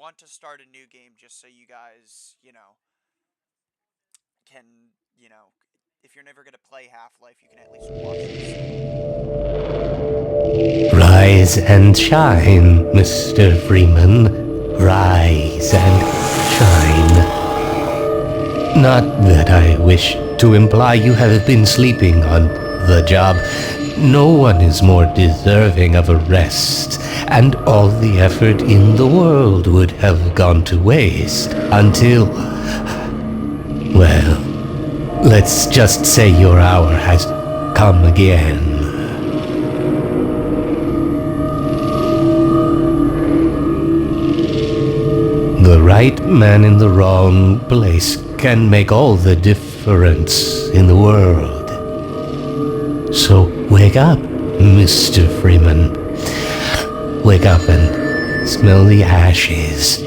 want to start a new game just so you guys, can, you know, if you're never going to play Half-Life, you can at least watch this. Rise and shine, Mr. Freeman. Rise and shine. Not that I wish to imply you have been sleeping on the job. No one is more deserving of a rest, and all the effort in the world would have gone to waste until... well, let's just say your hour has come again. The right man in the wrong place can make all the difference in the world. So wake up, Mr. Freeman. Wake up and smell the ashes.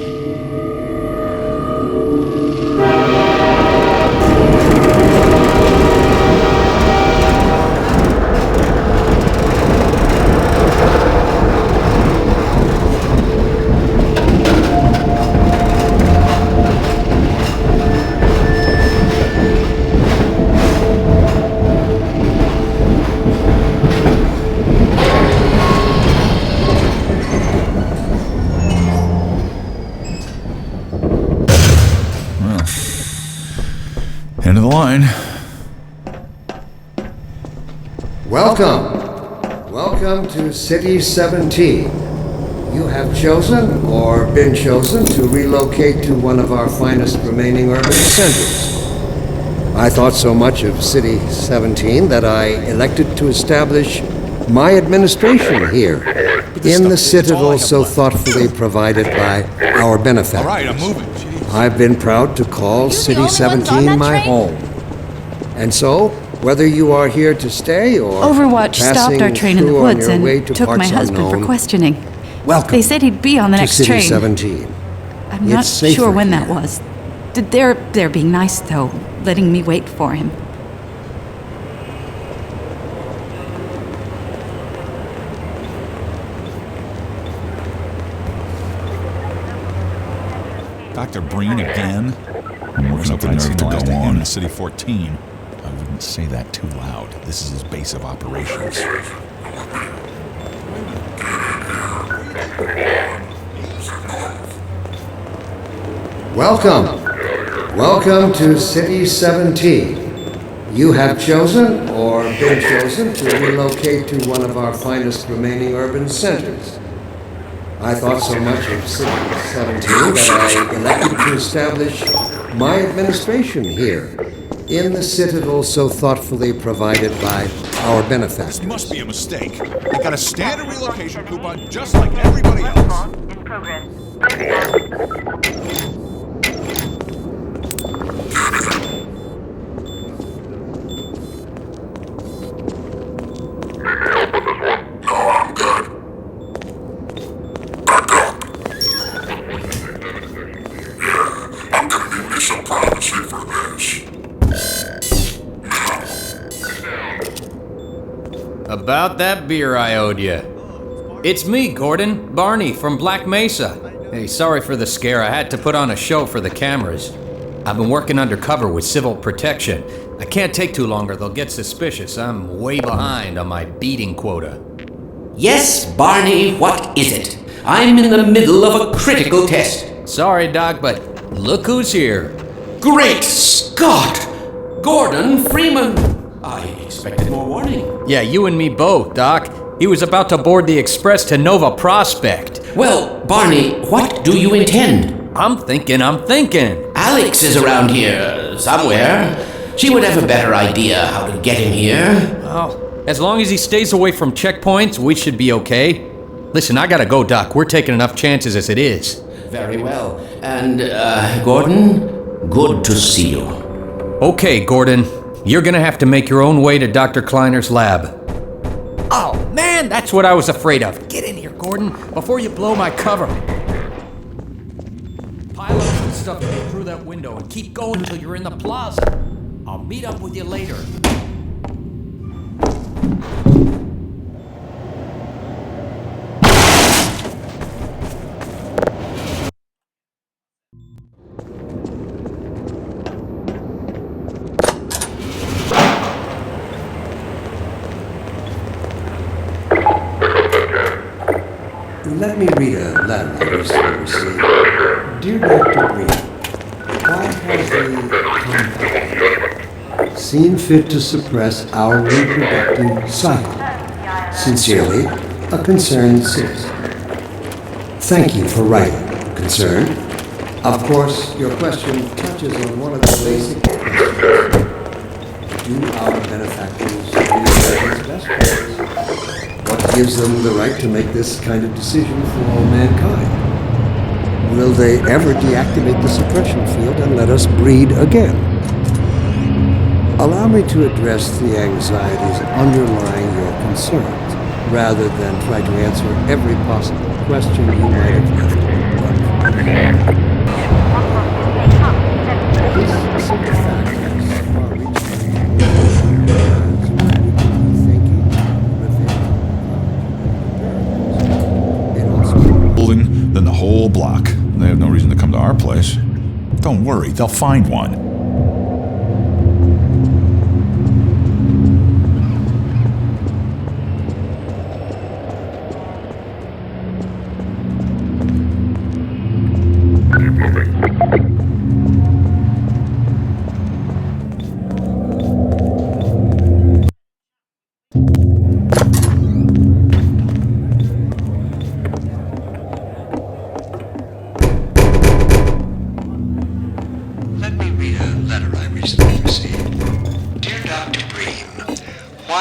End of the line. Welcome to City 17. You have chosen, or been chosen, to relocate to one of our finest remaining urban centers. I thought so much of City 17 that I elected to establish my administration here, in the citadel so thoughtfully provided by our benefactors. All right, I'm moving. I've been proud to call City 17 my home. And so, whether you are here to stay or Overwatch stopped our train in the woods and took my husband unknown, for questioning. welcome They said he'd be on the to next City train. 17. I'm not It's safer sure when here. that was. They're being nice, though, letting me wait for him. Dr. Breen again? I'm working up the nerve to go on. In City 14. I wouldn't say that too loud. This is his base of operations. Welcome to City 17. You have chosen, or been chosen, to relocate to one of our finest remaining urban centers. I thought so much of City 17 that I elected to establish my administration here, in the citadel so thoughtfully provided by our benefactors. This must be a mistake. I got a standard relocation coupon just like everybody else. In progress. About that beer I owed you. It's me, Gordon, Barney from Black Mesa. Hey, sorry for the scare. I had to put on a show for the cameras. I've been working undercover with civil protection. I can't take too long or they'll get suspicious. I'm way behind on my beating quota. Yes, Barney, what is it? I'm in the middle of a critical test. Sorry, Doc, but look who's here. Great Scott! Gordon Freeman! I expected more warning. Yeah, you and me both, Doc. He was about to board the express to Nova Prospect. Well, Barney, what do you intend? I'm thinking. Alex is around here somewhere. She would have a better idea how to get him here. Oh, as long as he stays away from checkpoints, we should be okay. Listen, I gotta go, Doc. We're taking enough chances as it is. Very well. And, Gordon, good to see you. Okay, Gordon. You're gonna have to make your own way to Dr. Kleiner's lab. Oh, man, that's what I was afraid of. Get in here, Gordon, before you blow my cover. Pile up some stuff and get through that window and keep going until you're in the plaza. I'll meet up with you later. Let me read a letter I recently received. Dear Dr. Green, why has the compound seen fit to suppress our reproductive cycle? Sincerely, a concerned citizen. Thank you for writing, concerned. Of course, your question touches on one of the basic questions. Do our benefactors really their best interests? What gives them the right to make this kind of decision for all mankind? Will they ever deactivate the suppression field and let us breed again? Allow me to address the anxieties underlying your concerns, rather than try to answer every possible question you might have left unanswered. This simple fact has far-reaching building than the whole block. They have no reason to come to our place. Don't worry, they'll find one.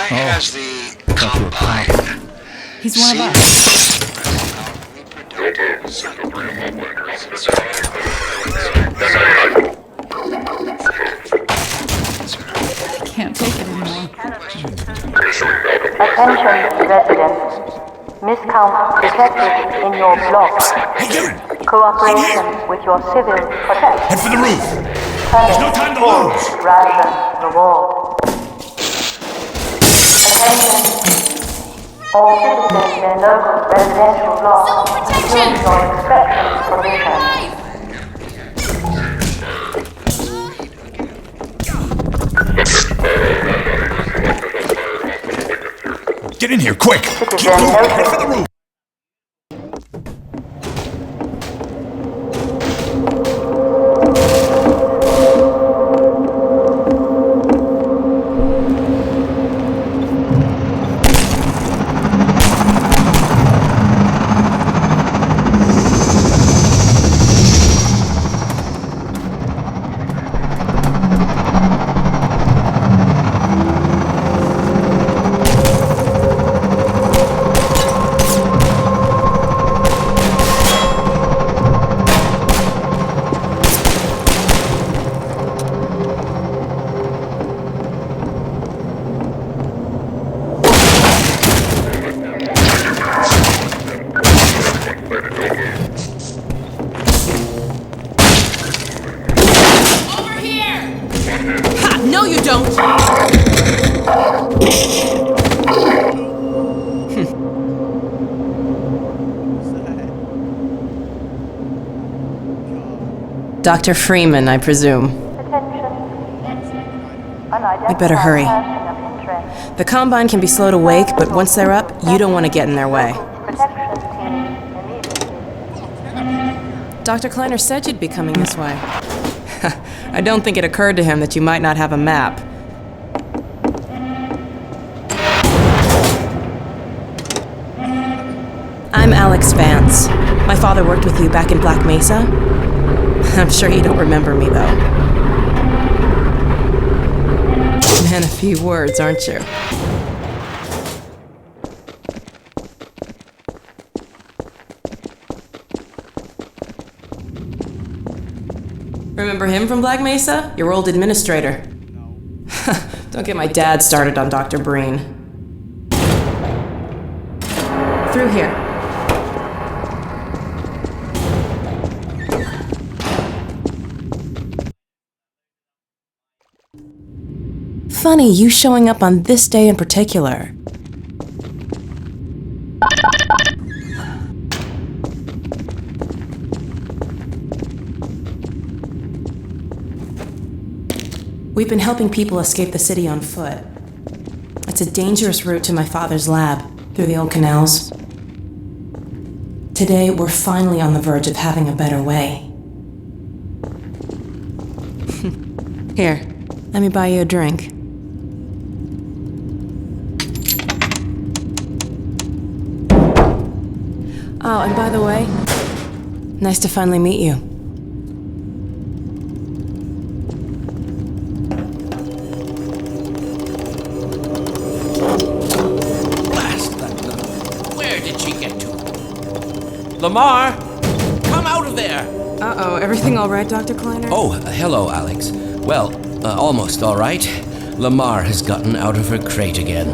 Has the Combine He's one of us. I can't take it anymore. Attention residents. Miscount detected in your block. Cooperation with your civil protection. Head for the roof! There's no time to lose! Ration reward. Attention. All citizens in local residential blocks use your inspection provision. Get in here, quick! Keep Citizen moving! Head for the notice. roof! No, you don't! Dr. Freeman, I presume. We better hurry. The Combine can be slow to wake, but once they're up, you don't want to get in their way. Dr. Kleiner said you'd be coming this way. I don't think it occurred to him that you might not have a map. I'm Alex Vance. My father worked with you back in Black Mesa. I'm sure you don't remember me, though. Man, a few words, aren't you? Remember him from Black Mesa? Your old administrator. Don't get my dad started on Dr. Breen. Through here. Funny, you showing up on this day in particular. We've been helping people escape the city on foot. It's a dangerous route to my father's lab, through the old canals. Today, we're finally on the verge of having a better way. Here, let me buy you a drink. Oh, and by the way, nice to finally meet you. Where did she get to? Lamar! Come out of there! Uh-oh, everything all right, Dr. Kleiner? Oh, hello, Alex. Well, almost all right. Lamar has gotten out of her crate again.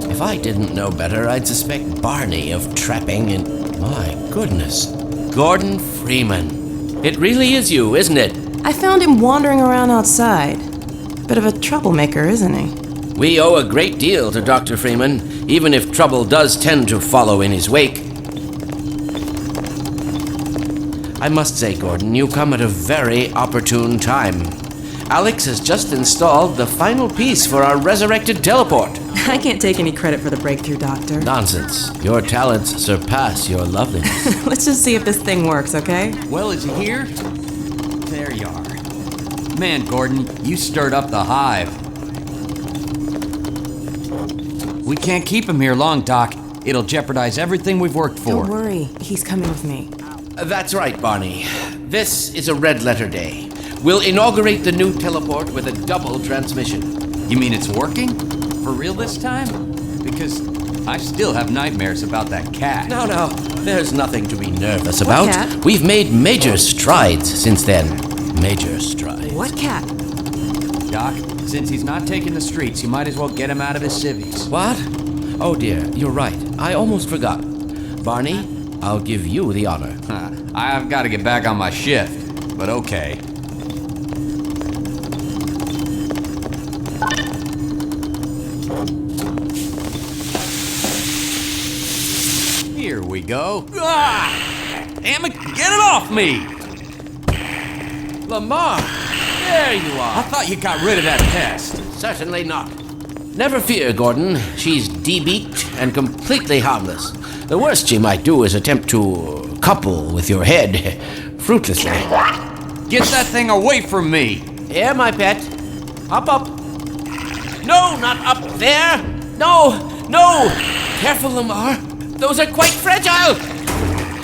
If I didn't know better, I'd suspect Barney of trapping and... My goodness. Gordon Freeman. It really is you, isn't it? I found him wandering around outside. Bit of a troublemaker, isn't he? We owe a great deal to Dr. Freeman, even if trouble does tend to follow in his wake. I must say, Gordon, you come at a very opportune time. Alex has just installed the final piece for our resurrected teleport. I can't take any credit for the breakthrough, Doctor. Nonsense. Your talents surpass your loveliness. Let's just see if this thing works, okay? Well, is he here? There you are. Man, Gordon, you stirred up the hive. We can't keep him here long, Doc. It'll jeopardize everything we've worked for. Don't worry, he's coming with me. That's right, Barney. This is a red letter day. We'll inaugurate the new teleport with a double transmission. You mean it's working? For real this time? Because I still have nightmares about that cat. No, there's nothing to be nervous about. What cat? We've made major strides since then. Major strides. What cat? Doc, since he's not taking the streets, you might as well get him out of his civvies. What? Oh dear, you're right. I almost forgot. Barney, I'll give you the honor. I've got to get back on my shift, but okay. Here we go. Ah! Damn it, get it off me! Lamar, there you I are. thought you got rid of that pest. Certainly not. Never fear, Gordon. She's debeaked and completely harmless. The worst she might do is attempt to couple with your head, fruitlessly. Get that thing away from me! Here, my pet. Up. No, not up there. No. Careful, Lamar. Those are quite fragile.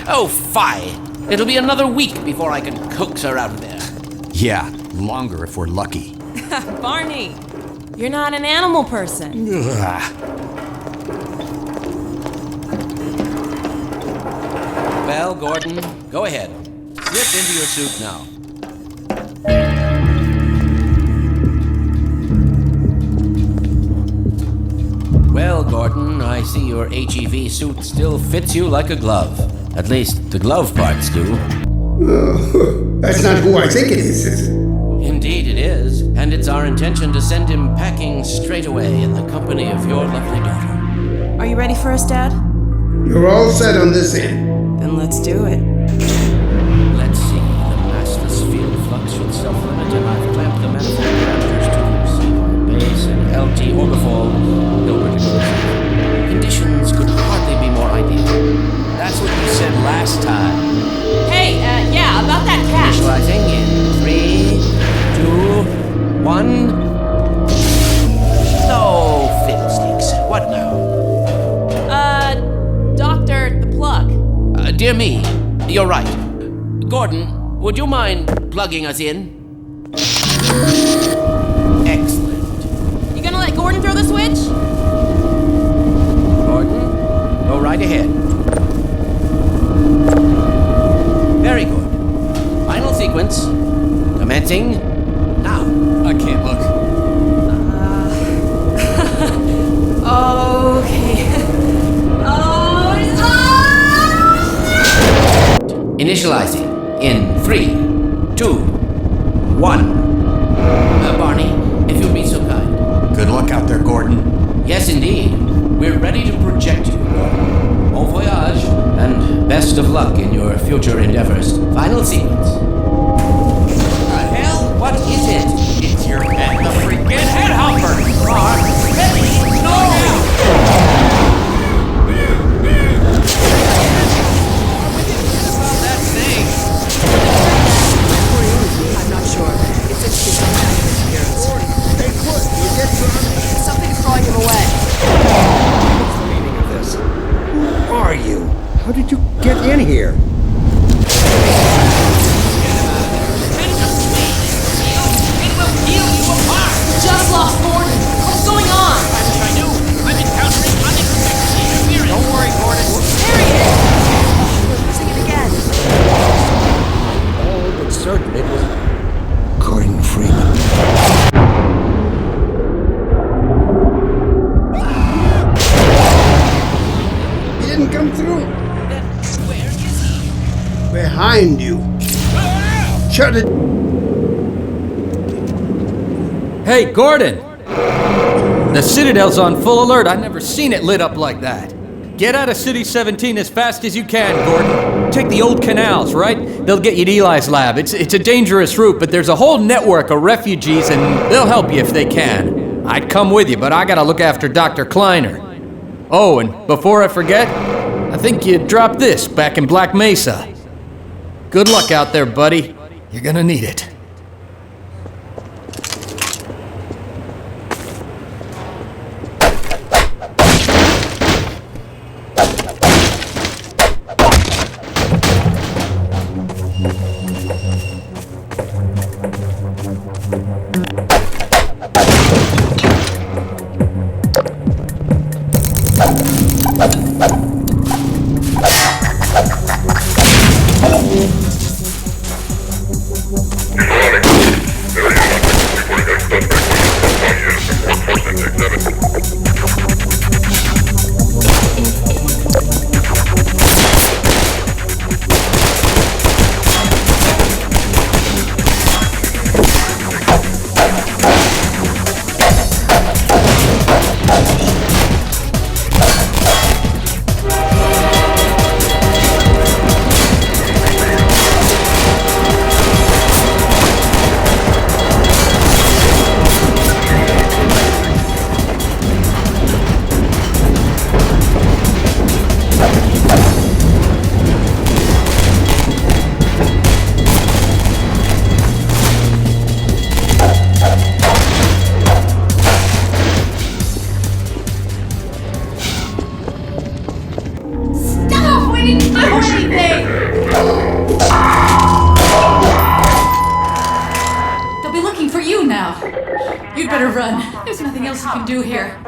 Oh, fie. It'll be another week before I can coax her out of there. Yeah, longer if we're lucky. Barney, you're not an animal person. Well, Gordon, go ahead. Slip into your suit now. Well, Gordon, I see your HEV suit still fits you like a glove. At least, the glove parts do. That's not who I think it is it? Indeed it is, and it's our intention to send him packing straight away in the company of your lovely daughter. Are you ready for us, Dad? You're all set on this end. Then let's do it. Let's see, the massless field flux should self-limit, and I've clamped the manifold parameters to base and LT orbifold, Hilbert inclusive. Conditions could hardly be more ideal. That's what you said last time. Hey, yeah, about that cat. Initializing in 3, 2, 1. No fiddlesticks. What now? Doctor, the plug. Dear me, you're right. Gordon, would you mind plugging us in? Excellent. You gonna let Gordon throw the switch? Gordon, go right ahead. Very good. Final sequence. Commencing now. I can't look. Okay. Initializing in 3, 2, 1. Barney, if you'll be so kind. Good luck out there, Gordon. Yes, indeed. We're ready to project you, Gordon. Bon voyage, and best of luck in your future endeavors. Final sequence. The hell? What is it? It's your head, the freaking head hopper! No! get in here? Just lost Gordon. What's going on? I'm encountering unexpected interference. Don't worry, Gordon. There he is. We're losing it again. All but certain it was Gordon Freeman. He didn't come through. Then where is he? Behind you. Shut it. Hey, Gordon! The Citadel's on full alert. I've never seen it lit up like that. Get out of City 17 as fast as you can, Gordon. Take the old canals, right? They'll get you to Eli's lab. It's a dangerous route, but there's a whole network of refugees, and they'll help you if they can. I'd come with you, but I gotta look after Dr. Kleiner. Oh, and before I forget, I think you dropped this back in Black Mesa. Good luck out there, buddy. You're gonna need it. You'd better run. There's nothing else you can do here.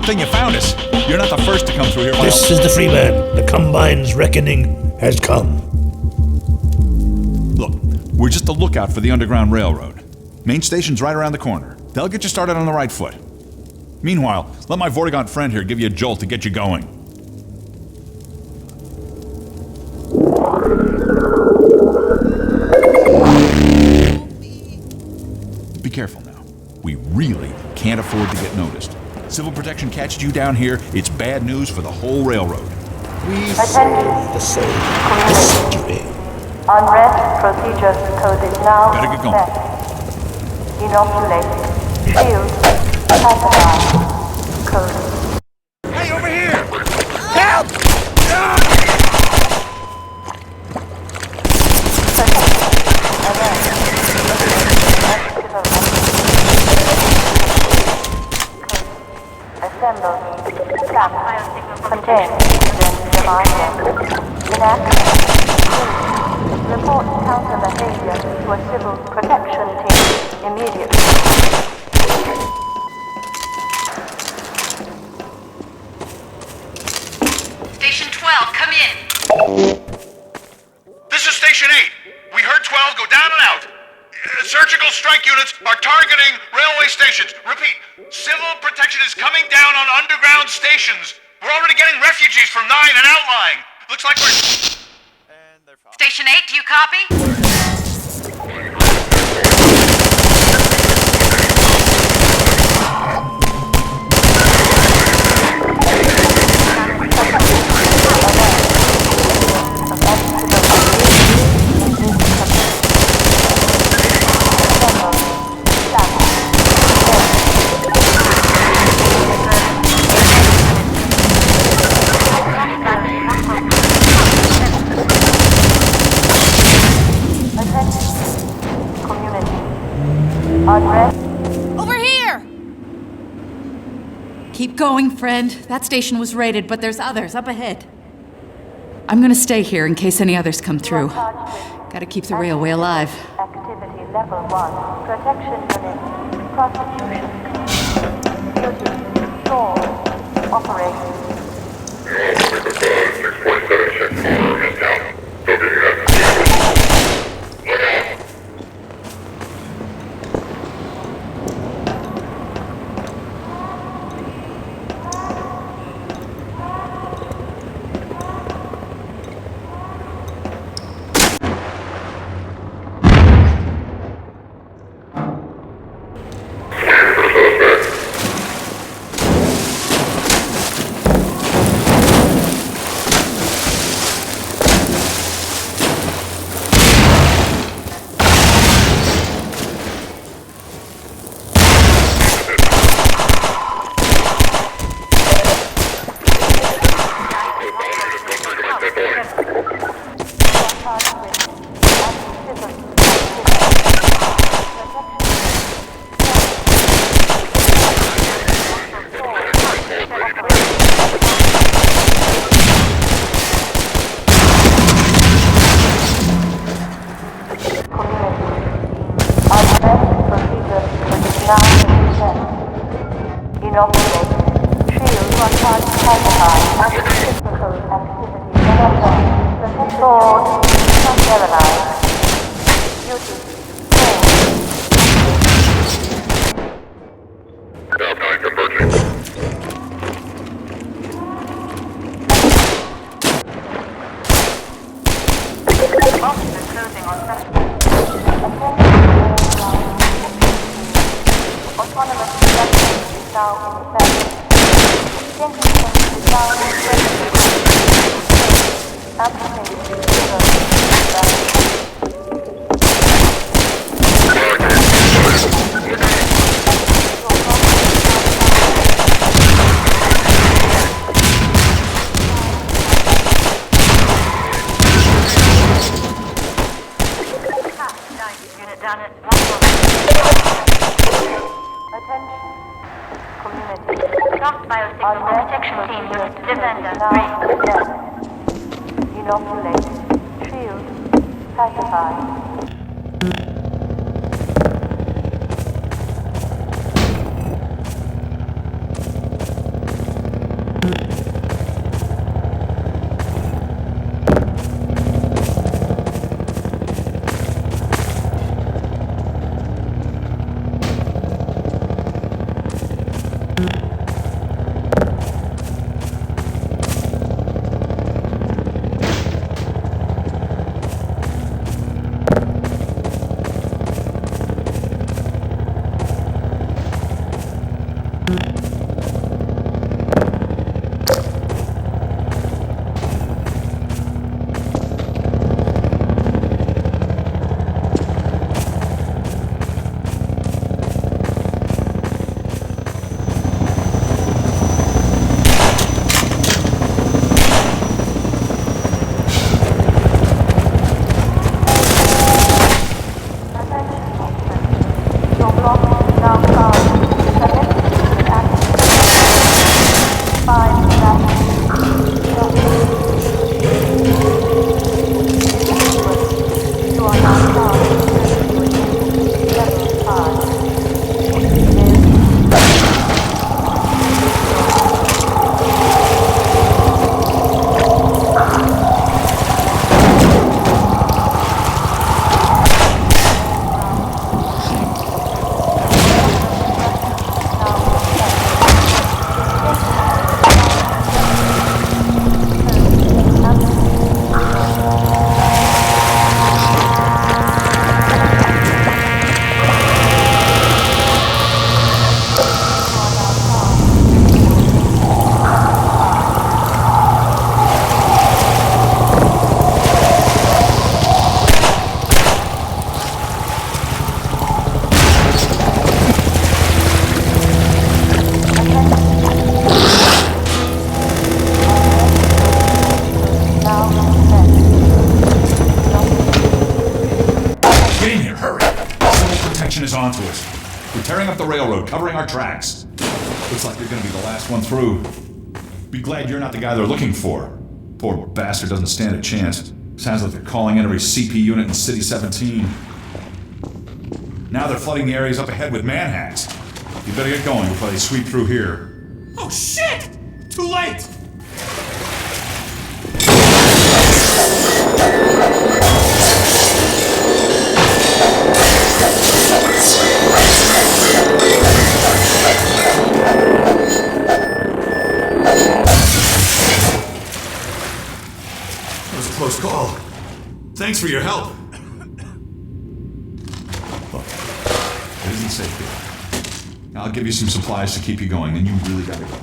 Good thing you found us. You're not the first to come through here. This is the Freeman. The Combine's reckoning has come. Look, we're just a lookout for the Underground Railroad. Main station's right around the corner. They'll get you started on the right foot. Meanwhile, let my Vortigaunt friend here give you a jolt to get you going. Be careful now. We really can't afford to get noticed. Civil protection catches you down here, it's bad news for the whole railroad. We serve the same century. Unrest procedure code is now Better get going. set. Inoculate. Shield. Pacify. Code. Hey, over here! Help! Assemble. Stop. Contain. Reminder. Enact. Report counter behavior to a civil protection team immediately. Station 12, come in. This is Station 8. We heard 12 go down and out. Surgical strike units are targeting railway stations. Repeat, civil protection is coming down on underground stations. We're already getting refugees from 9 and outlying. Looks like we're... Station 8, do you copy? Over here! Keep going, friend. That station was raided, but there's others up ahead. I'm gonna stay here in case any others come through. Gotta keep the railway alive. Activity level 1. Protection unit. Prostitution. Duty. Door. Operation. action is on to us. We're tearing up the railroad, covering our tracks. Looks like you're gonna be the last one through. Be glad you're not the guy they're looking for. Poor bastard doesn't stand a chance. Sounds like they're calling in every CP unit in City 17. Now they're flooding the areas up ahead with manhacks. You better get going before they sweep through here. Oh shit! Too late! That was a close call. Thanks for your help. Look, it isn't safe here. I'll give you some supplies to keep you going, and you really gotta go.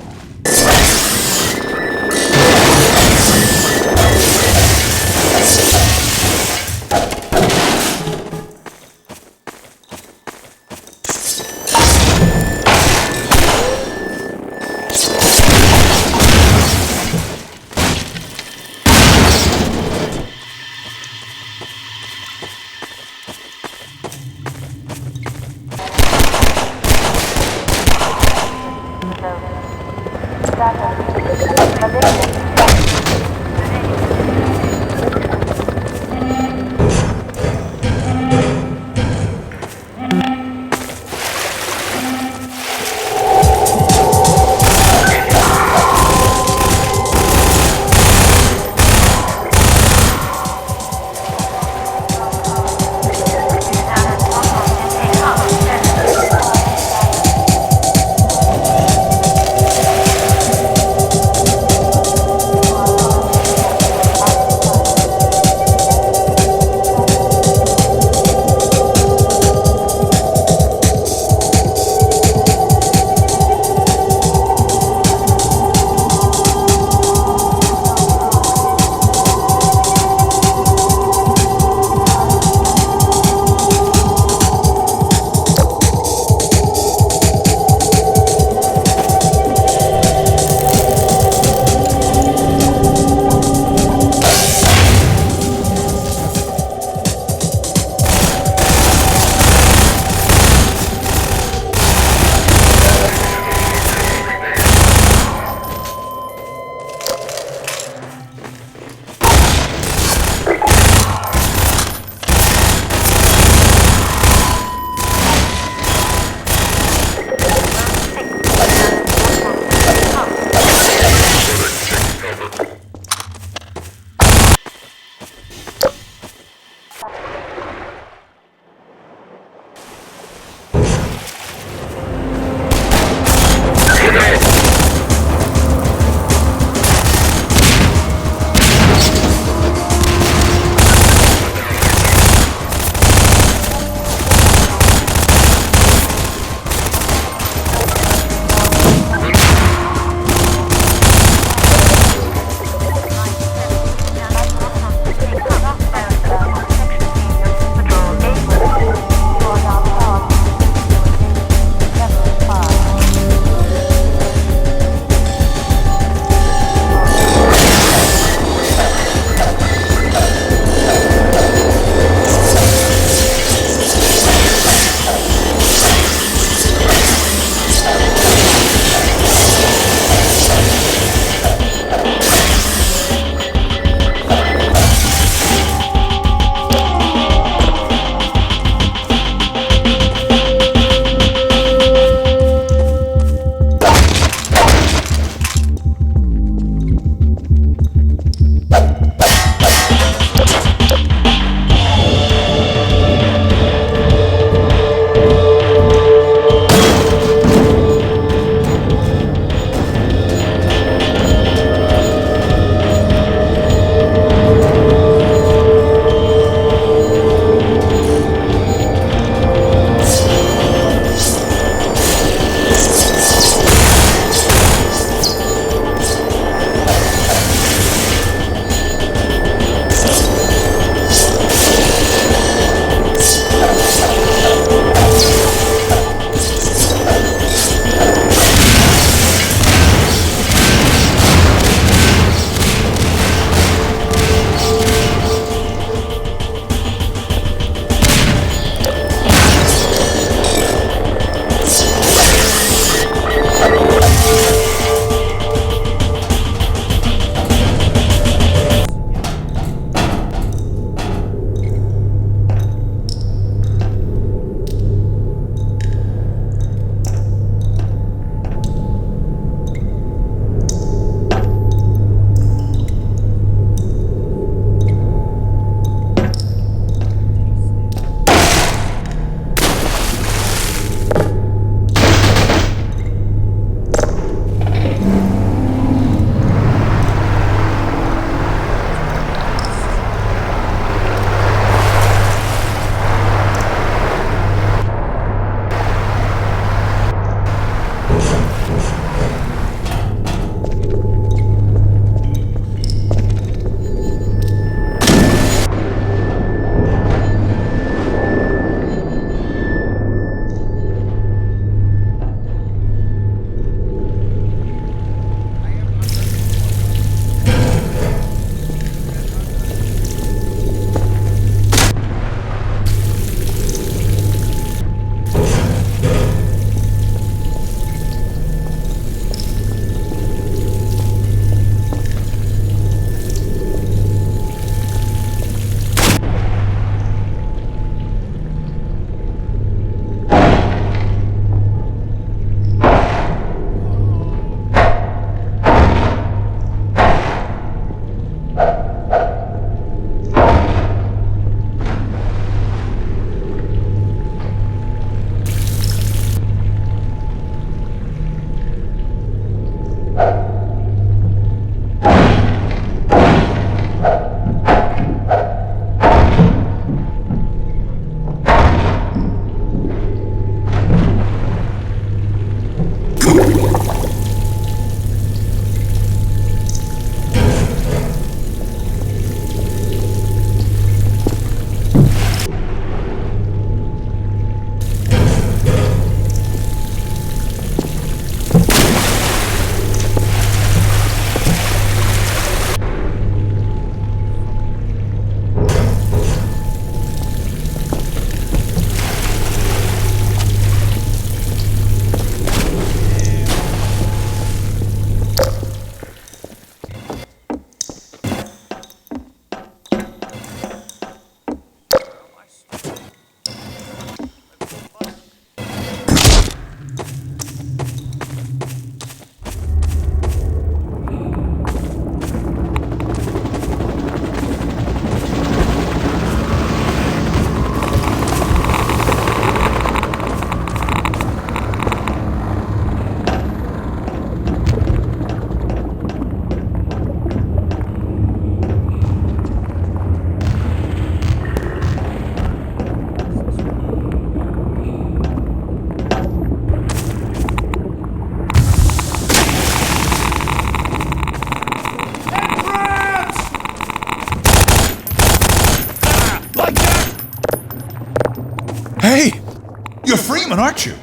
Freeman, aren't you?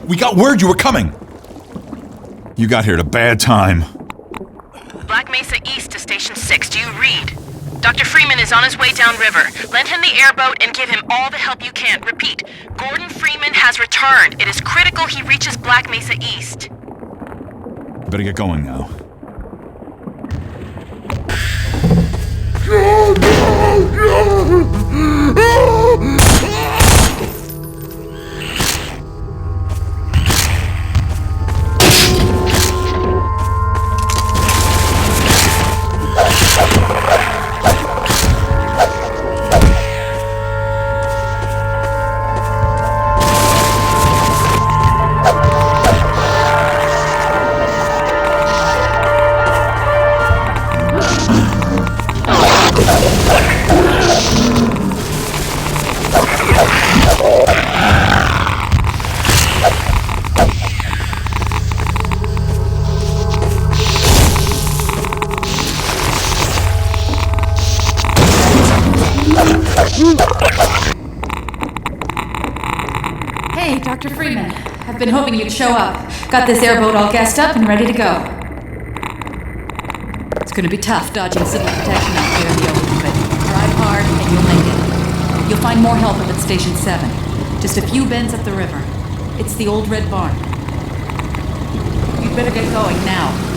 We got word you were coming. You got here at a bad time. Black Mesa East to Station 6. Do you read? Dr. Freeman is on his way downriver. Lend him the airboat and give him all the help you can. Repeat, Gordon Freeman has returned. It is critical he reaches Black Mesa East. Better get going now. Hey, Dr. Freeman. I've been hoping you'd show up. Got this airboat all gassed up and ready to go. It's gonna be tough dodging civil protection out there in the open, but drive hard and you'll make it. You'll find more help up at Station 7. Just a few bends up the river. It's the old red barn. You'd better get going now.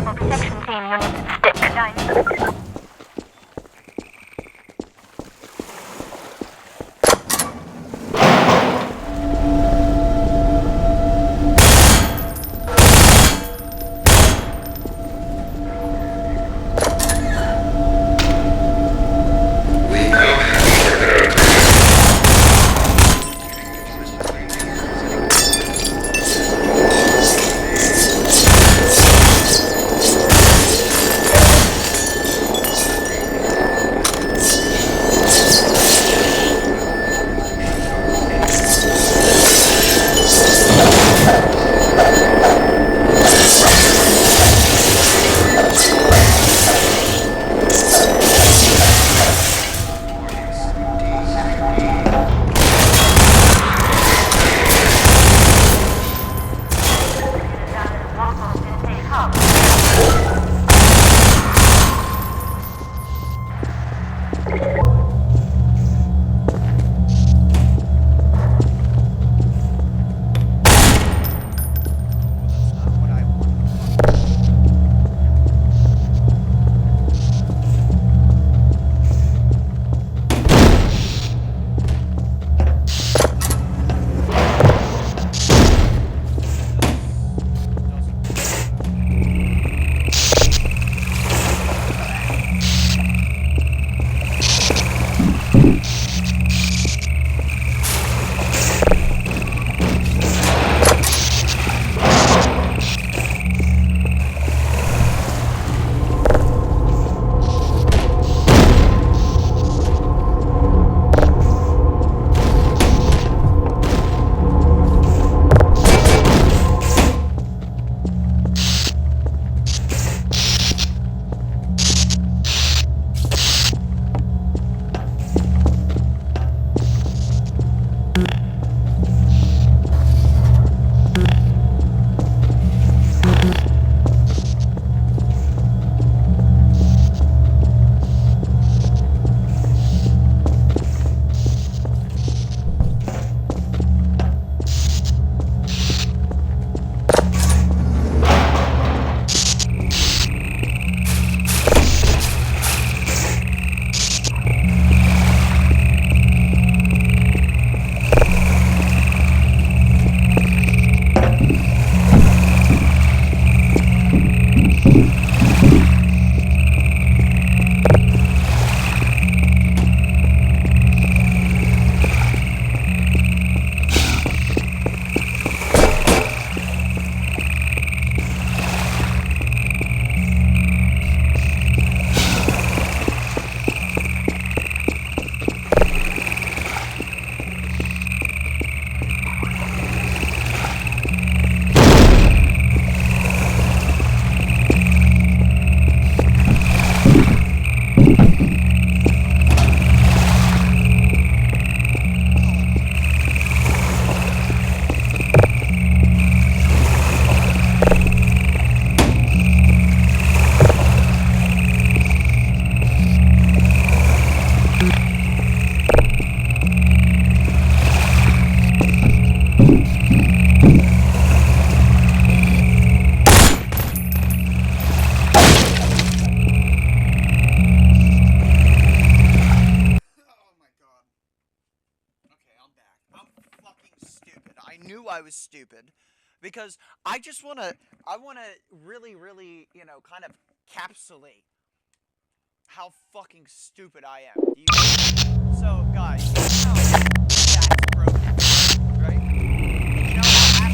Section team unit stick. I was stupid because I just want to really, kind of capsulate how fucking stupid I am. So, guys, you know how that's broken, right? And you know how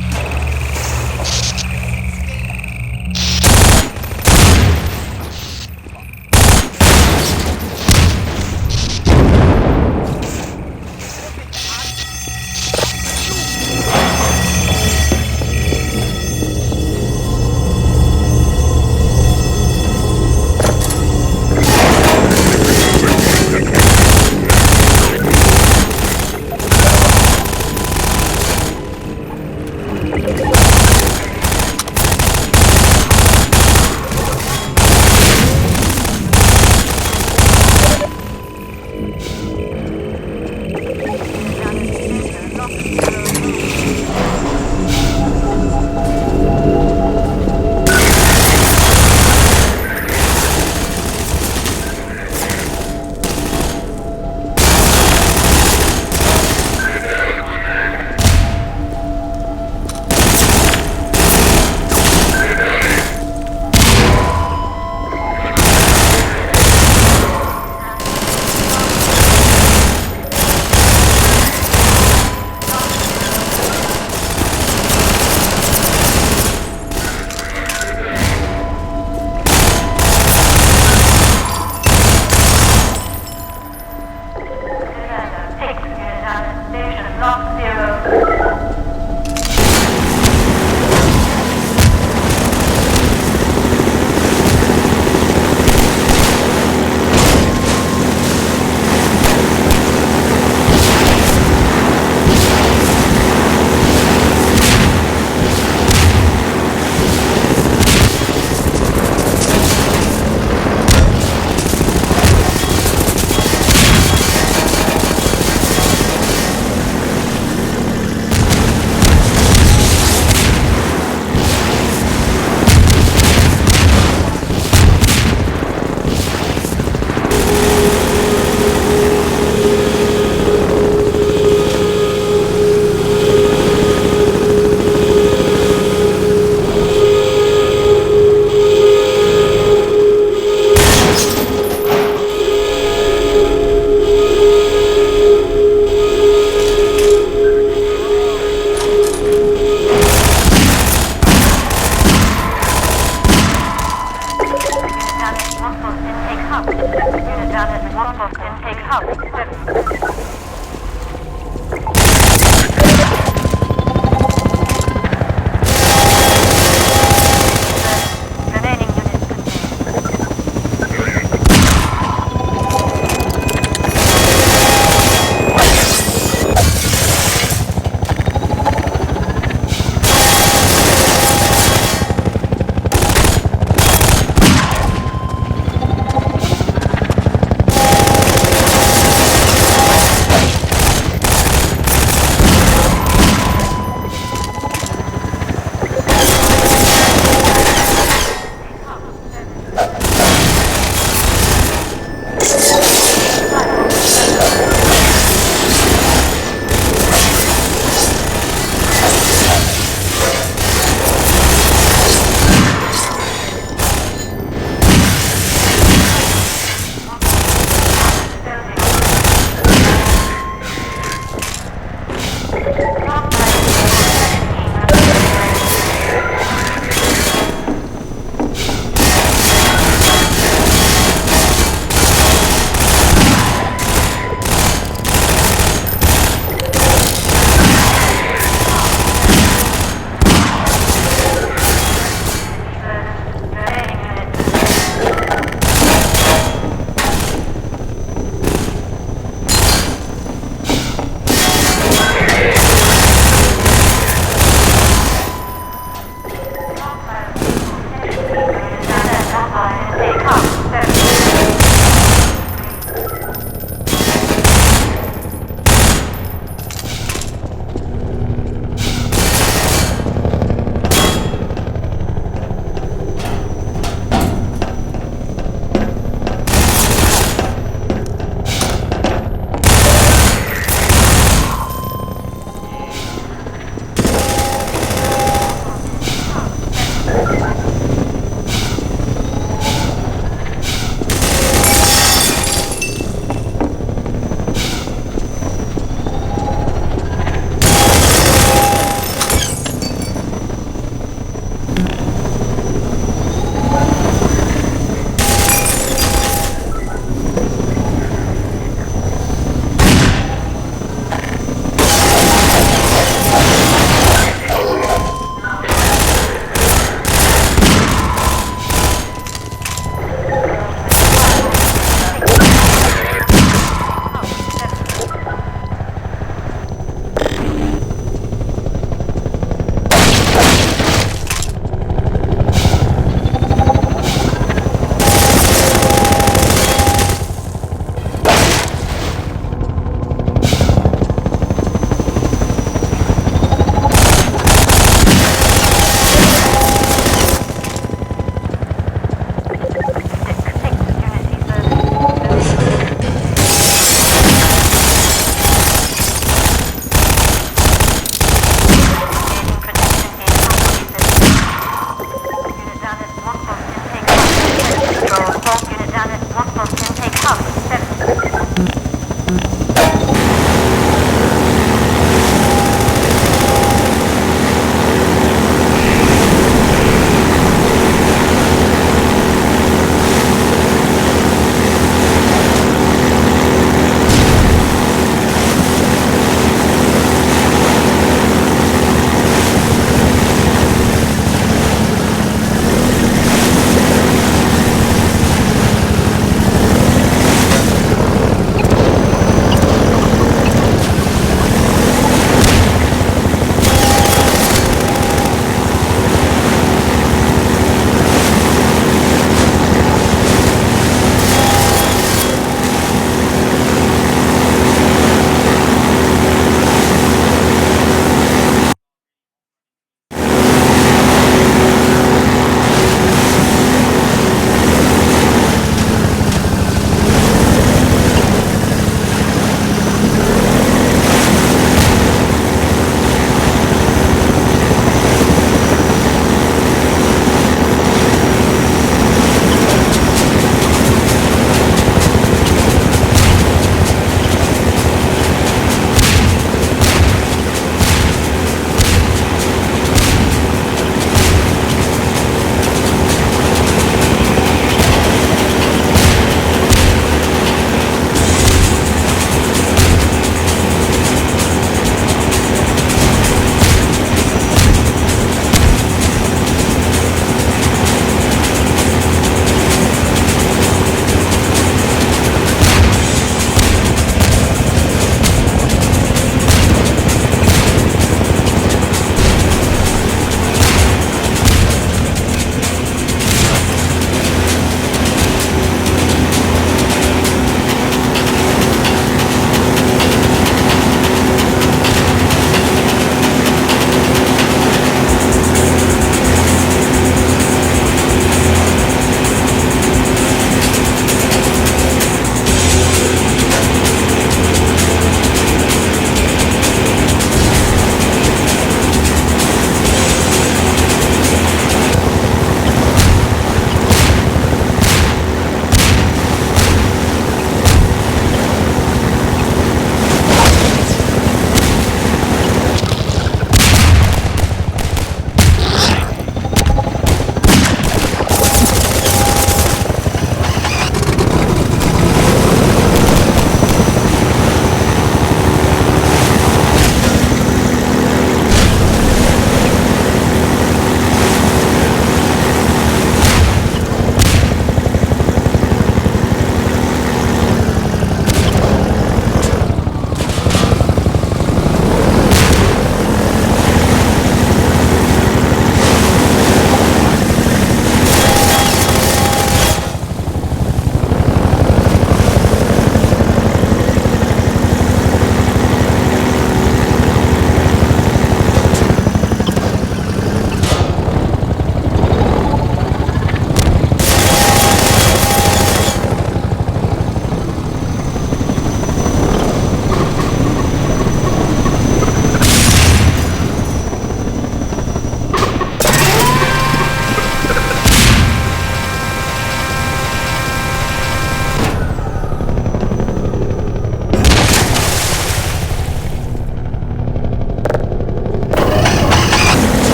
Unit down at the outpost intake hub. Remaining units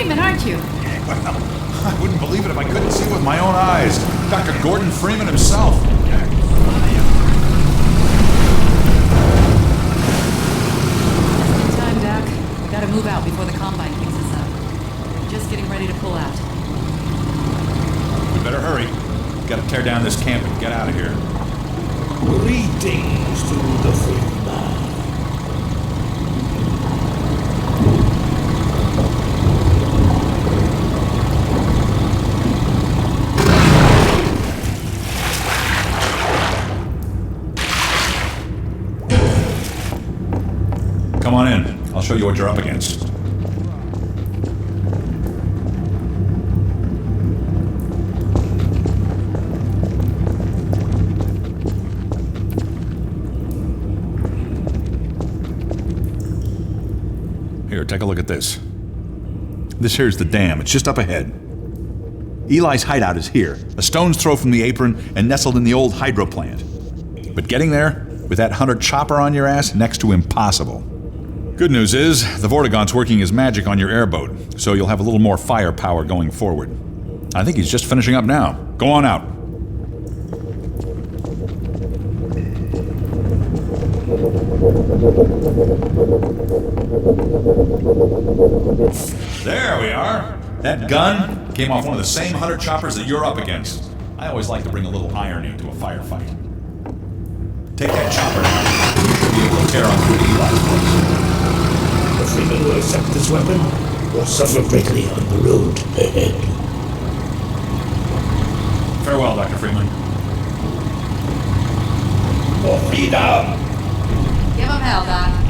Freeman, aren't you? Well, I wouldn't believe it if I couldn't see it with my own eyes. Dr. Gordon Freeman himself. Time, Doc. We gotta move out before the Combine picks us up. Just getting ready to pull out. We better hurry. Gotta tear down this camp and get out of here. Greetings to the freeman. Come on in. I'll show you what you're up against. Here, take a look at this. This here's the dam. It's just up ahead. Eli's hideout is here, a stone's throw from the apron and nestled in the old hydro plant. But getting there, with that hunter chopper on your ass, next to impossible. Good news is, the Vortigaunt's working his magic on your airboat, so you'll have a little more firepower going forward. I think he's just finishing up now. Go on out. There we are. That gun came off one of the same hunter choppers that you're up against. I always like to bring a little irony to a firefight. Take that chopper now. You should be able to tear on through Eli's place. The freeman will accept this weapon or suffer greatly on the road ahead. Farewell, Dr. Freeman. For freedom! Give him hell, Doc.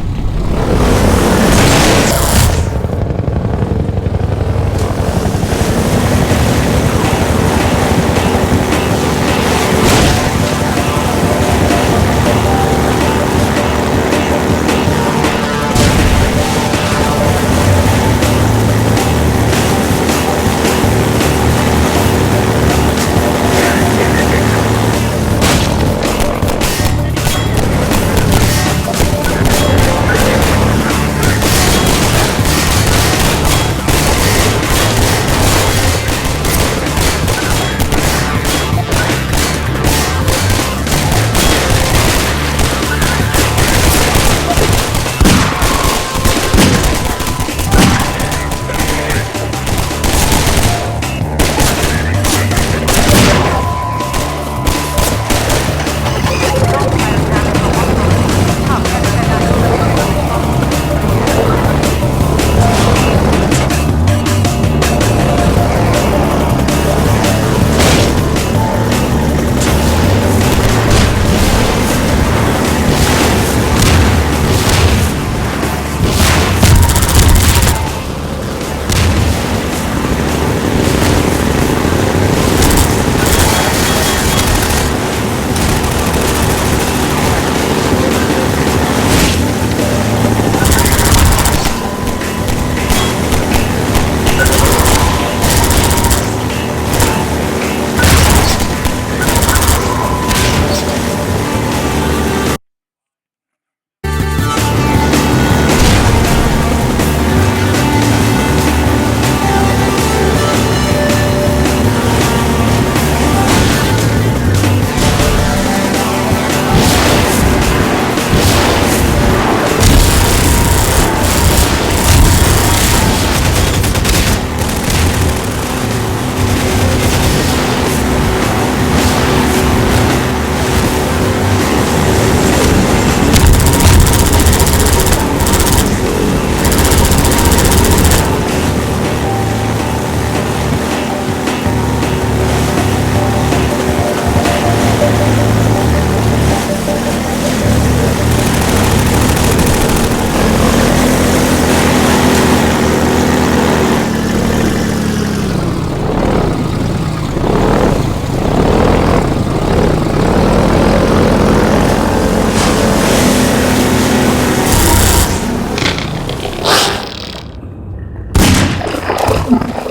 Thank you.